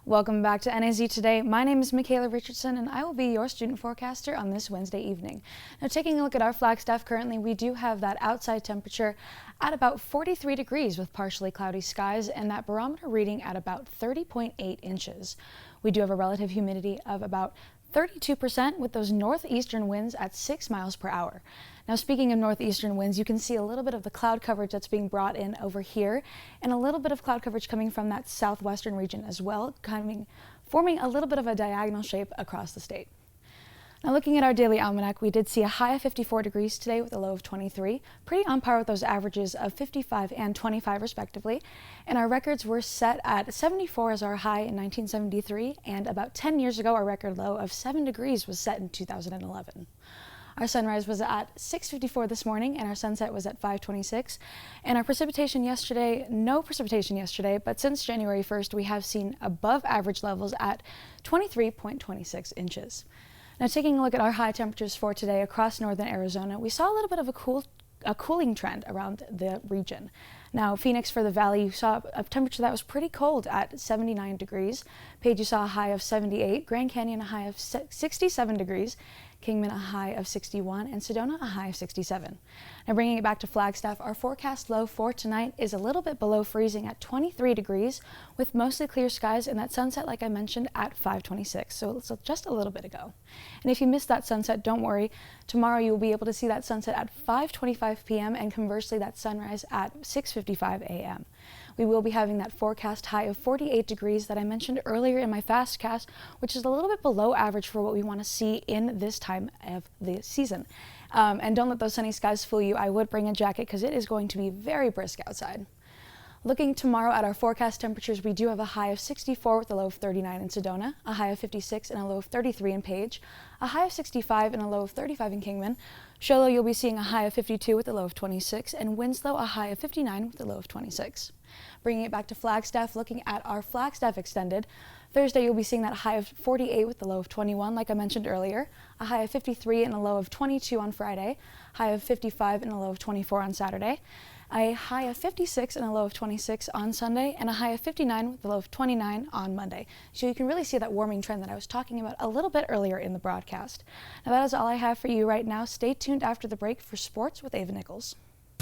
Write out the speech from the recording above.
Welcome back to NAZ Today. My name is Michaela Richardson and I will be your student forecaster on this Wednesday evening. Now, taking a look at our Flagstaff currently, we do have that outside temperature at about 43 degrees with partially cloudy skies and that barometer reading at about 30.8 inches. We do have a relative humidity of about 32% with those northeastern winds at 6 miles per hour. Now, speaking of northeastern winds, you can see a little bit of the cloud coverage that's being brought in over here and a little bit of cloud coverage coming from that southwestern region as well, forming a little bit of a diagonal shape across the state. Now, looking at our daily almanac, we did see a high of 54 degrees today with a low of 23, pretty on par with those averages of 55 and 25 respectively. And our records were set at 74 as our high in 1973, and about 10 years ago, our record low of 7 degrees was set in 2011. Our sunrise was at 6:54 this morning, and our sunset was at 5:26. And our precipitation yesterday, no precipitation yesterday, but since January 1st, we have seen above average levels at 23.26 inches. Now, taking a look at our high temperatures for today across northern Arizona, we saw a little bit of a cooling trend around the region. Now, Phoenix for the valley, you saw a temperature that was pretty cold at 79 degrees. Page, you saw a high of 78. Grand Canyon, a high of 67 degrees. Kingman, a high of 61, and Sedona, a high of 67. Now, bringing it back to Flagstaff, our forecast low for tonight is a little bit below freezing at 23 degrees with mostly clear skies and that sunset, like I mentioned, at 5:26, so it's just a little bit ago. And if you missed that sunset, don't worry. Tomorrow you will be able to see that sunset at 5:25 p.m. and conversely that sunrise at 6:55 a.m. We will be having that forecast high of 48 degrees that I mentioned earlier in my fastcast, which is a little bit below average for what we want to see in this time of the season. And don't let those sunny skies fool you. I would bring a jacket because it is going to be very brisk outside. Looking tomorrow at our forecast temperatures, we do have a high of 64 with a low of 39 in Sedona, a high of 56 and a low of 33 in Page, a high of 65 and a low of 35 in Kingman. Show Low, you'll be seeing a high of 52 with a low of 26, and Winslow a high of 59 with a low of 26. Bringing it back to Flagstaff, looking at our Flagstaff extended, Thursday you'll be seeing that high of 48 with a low of 21, like I mentioned earlier, a high of 53 and a low of 22 on Friday, high of 55 and a low of 24 on Saturday, a high of 56 and a low of 26 on Sunday, and a high of 59 with a low of 29 on Monday. So you can really see that warming trend that I was talking about a little bit earlier in the broadcast. Now, that is all I have for you right now. Stay tuned after the break for sports with Ava Nichols.